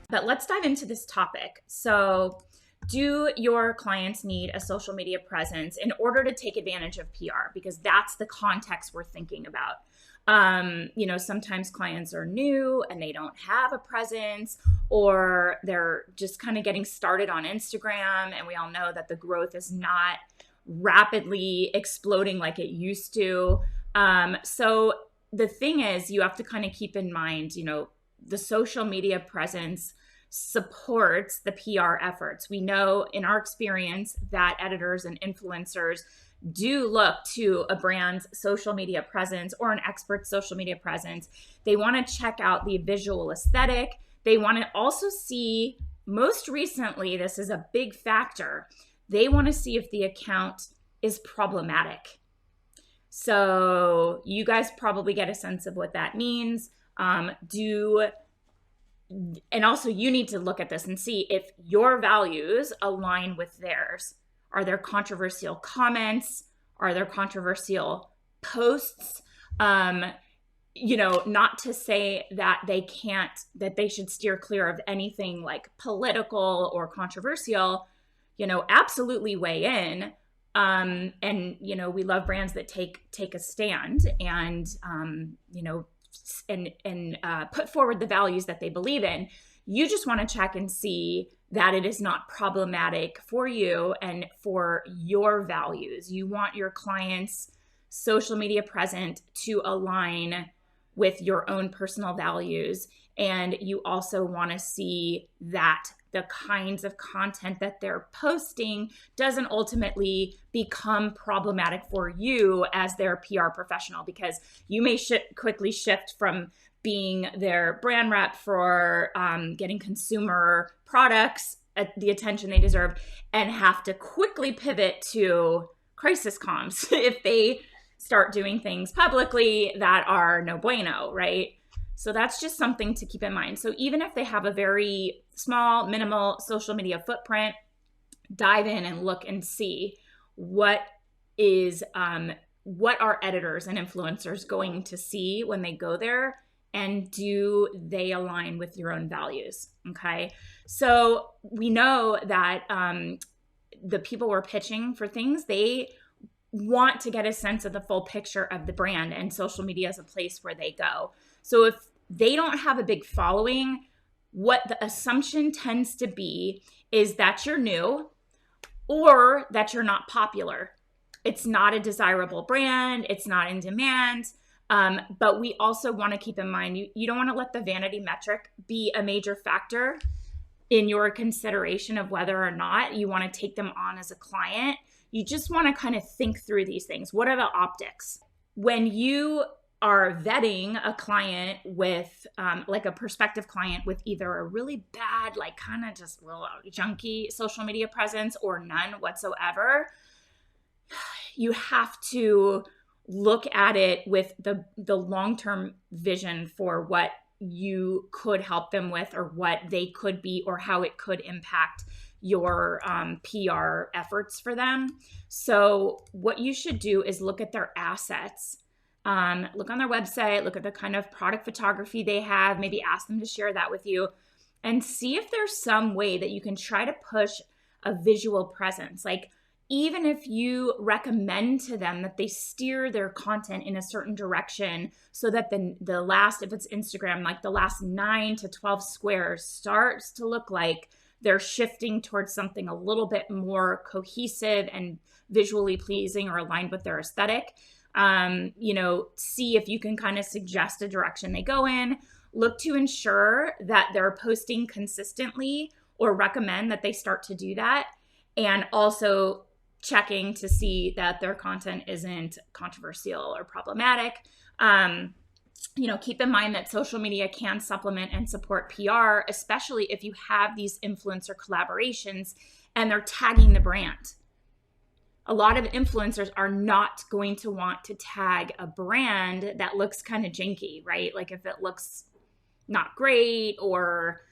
But let's dive into this topic. So, do your clients need a social media presence in order to take advantage of PR? Because that's the context we're thinking about. Sometimes clients are new and they don't have a presence, or they're just kind of getting started on Instagram. And we all know that the growth is not rapidly exploding like it used to. So the thing is, you have to kind of keep in mind, the social media presence supports the PR efforts. We know in our experience that editors and influencers do look to a brand's social media presence or an expert's social media presence. They want to check out the visual aesthetic. They want to also see, most recently, this is a big factor, they want to see if the account is problematic. So you guys probably get a sense of what that means. And also you need to look at this and see if your values align with theirs. Are there controversial comments? Are there controversial posts? Not to say that they should steer clear of anything like political or controversial, absolutely weigh in. We love brands that take a stand and, put forward the values that they believe in. You just want to check and see that it is not problematic for you and for your values. You want your clients' social media presence to align with your own personal values. And you also want to see that the kinds of content that they're posting doesn't ultimately become problematic for you as their PR professional, because you may quickly shift from being their brand rep for getting consumer products at the attention they deserve and have to quickly pivot to crisis comms if they start doing things publicly that are no bueno, right? So that's just something to keep in mind. So even if they have a very small, minimal social media footprint, dive in and look and see what are editors and influencers going to see when they go there, and do they align with your own values? Okay. So we know that the people we're pitching for things, they want to get a sense of the full picture of the brand, and social media is a place where they go. So if they don't have a big following, what the assumption tends to be is that you're new or that you're not popular. It's not a desirable brand. It's not in demand. But we also want to keep in mind, you don't want to let the vanity metric be a major factor in your consideration of whether or not you want to take them on as a client. You just want to kind of think through these things. What are the optics? When you are vetting a client with like a prospective client with either a really bad, like kind of just little junky social media presence or none whatsoever, you have to look at it with the long-term vision for what you could help them with, or what they could be, or how it could impact your PR efforts for them. So what you should do is look at their assets. Look on their website, look at the kind of product photography they have, maybe ask them to share that with you, and see if there's some way that you can try to push a visual presence. Like, even if you recommend to them that they steer their content in a certain direction so that the last, if it's Instagram, like the last 9 to 12 squares starts to look like they're shifting towards something a little bit more cohesive and visually pleasing or aligned with their aesthetic. See if you can kind of suggest a direction they go in. Look to ensure that they're posting consistently, or recommend that they start to do that. And also checking to see that their content isn't controversial or problematic. Keep in mind that social media can supplement and support PR, especially if you have these influencer collaborations and they're tagging the brand. A lot of influencers are not going to want to tag a brand that looks kind of janky, right? Like if it looks not great, or,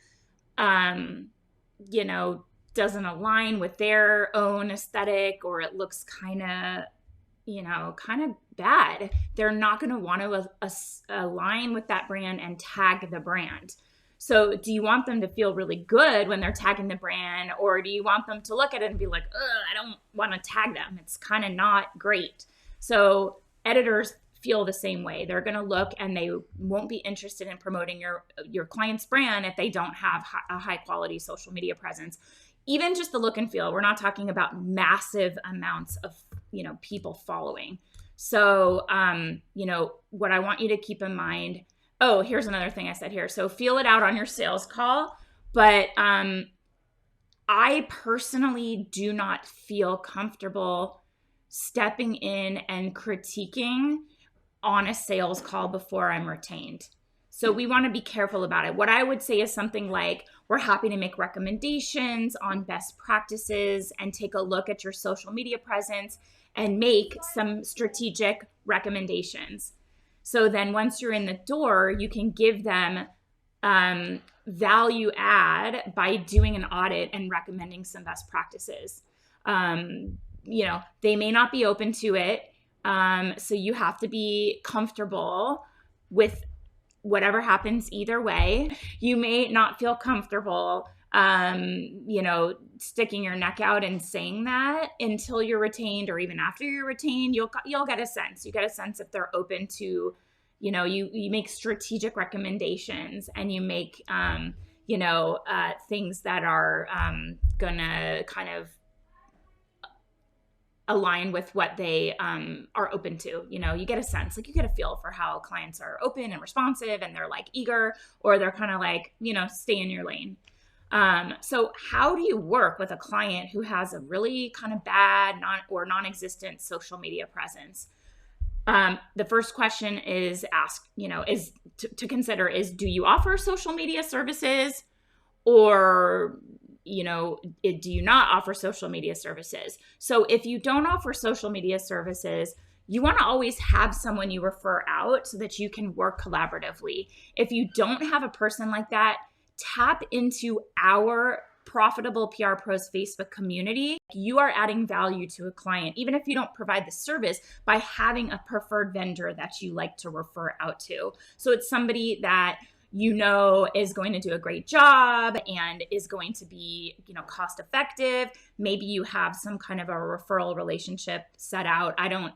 doesn't align with their own aesthetic, or it looks kind of bad, they're not going to want to align with that brand and tag the brand. So do you want them to feel really good when they're tagging the brand, or do you want them to look at it and be like, ugh, I don't want to tag them. It's kind of not great. So editors feel the same way. They're going to look and they won't be interested in promoting your client's brand if they don't have a high quality social media presence. Even just the look and feel. We're not talking about massive amounts of, people following. So, what I want you to keep in mind. Oh, here's another thing I said here. So feel it out on your sales call. But I personally do not feel comfortable stepping in and critiquing on a sales call before I'm retained. So we want to be careful about it. What I would say is something like, we're happy to make recommendations on best practices and take a look at your social media presence and make some strategic recommendations. So then once you're in the door, you can give them value add by doing an audit and recommending some best practices. They may not be open to it. So you have to be comfortable with whatever happens either way. You may not feel comfortable, sticking your neck out and saying that until you're retained, or even after you're retained. You'll get a sense. You get a sense if they're open to, you make strategic recommendations, and you make, things that are gonna kind of align with what they are open to. You get a sense, like you get a feel for how clients are open and responsive, and they're like eager, or they're kind of like, stay in your lane. So how do you work with a client who has a really kind of bad non-existent social media presence? The first question is to consider is, do you offer social media services, or do you not offer social media services? So if you don't offer social media services, you want to always have someone you refer out so that you can work collaboratively. If you don't have a person like that, tap into our Profitable PR Pros Facebook community. You are adding value to a client, even if you don't provide the service, by having a preferred vendor that you like to refer out to. So it's somebody that is going to do a great job and is going to be, cost effective. Maybe you have some kind of a referral relationship set out. I don't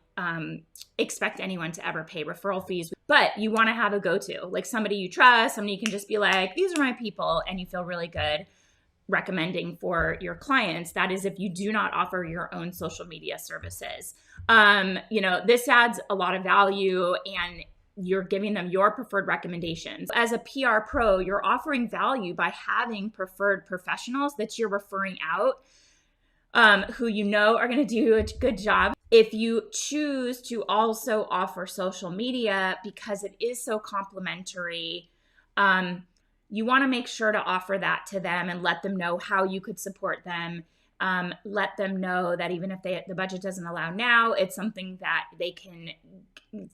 expect anyone to ever pay referral fees, but you want to have a go-to, like somebody you trust, somebody you can just be like, these are my people, and you feel really good recommending for your clients. That is if you do not offer your own social media services. This adds a lot of value, and you're giving them your preferred recommendations. As a PR pro, you're offering value by having preferred professionals that you're referring out, who are going to do a good job. If you choose to also offer social media, because it is so complementary, you want to make sure to offer that to them and let them know how you could support them. Let them know that even if the budget doesn't allow now, it's something that they can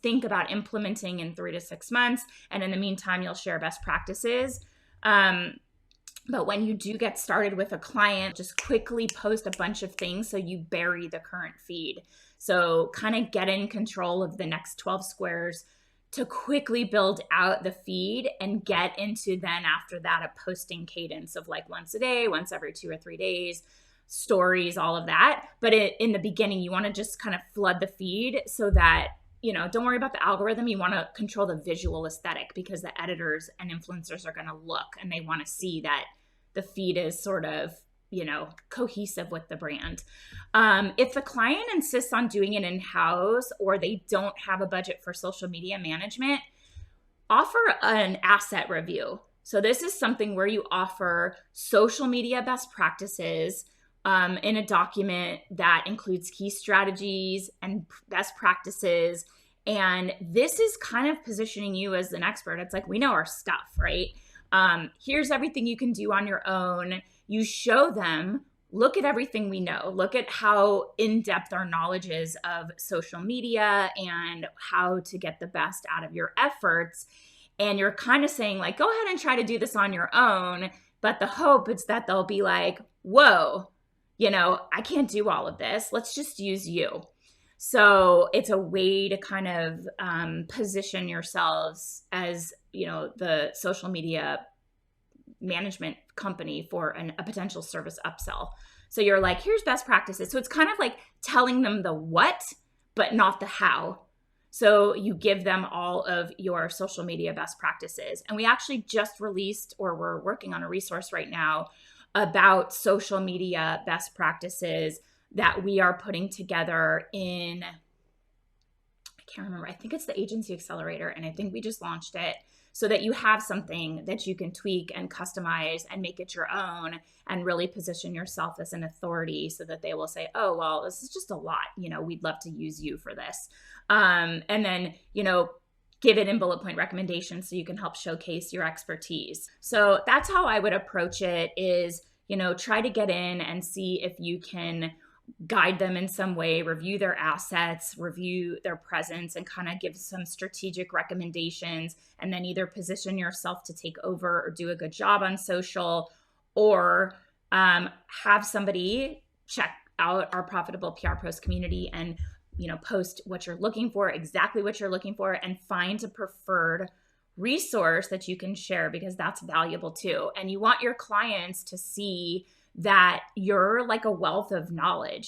think about implementing in 3 to 6 months. And in the meantime, you'll share best practices. But when you do get started with a client, just quickly post a bunch of things so you bury the current feed. So kind of get in control of the next 12 squares to quickly build out the feed and get into then after that a posting cadence of like once a day, once every 2 or 3 days, stories, all of that. But in the beginning, you want to just kind of flood the feed so that, don't worry about the algorithm. You want to control the visual aesthetic, because the editors and influencers are going to look and they want to see that the feed is sort of, cohesive with the brand. If the client insists on doing it in-house, or they don't have a budget for social media management, offer an asset review. So this is something where you offer social media best practices in a document that includes key strategies and best practices. And this is kind of positioning you as an expert. It's like, we know our stuff, right? Here's everything you can do on your own. You show them, look at everything we know. Look at how in-depth our knowledge is of social media and how to get the best out of your efforts. And you're kind of saying like, go ahead and try to do this on your own. But the hope is that they'll be like, whoa, I can't do all of this. Let's just use you. So it's a way to kind of position yourselves as, the social media management company for a potential service upsell. So you're like, here's best practices. So it's kind of like telling them the what, but not the how. So you give them all of your social media best practices. And we actually just released, or we're working on a resource right now about social media best practices that we are putting together in, I can't remember, I think it's the Agency Accelerator, and I think we just launched it, so that you have something that you can tweak and customize and make it your own and really position yourself as an authority, so that they will say, oh, well, this is just a lot. We'd love to use you for this. And then, give it in bullet point recommendations so you can help showcase your expertise. So that's how I would approach it, is, try to get in and see if you can guide them in some way, review their assets, review their presence, and kind of give some strategic recommendations, and then either position yourself to take over or do a good job on social, or have somebody check out our Profitable PR Pros community and post what you're looking for, exactly what you're looking for, and find a preferred resource that you can share, because that's valuable too. And you want your clients to see that you're like a wealth of knowledge.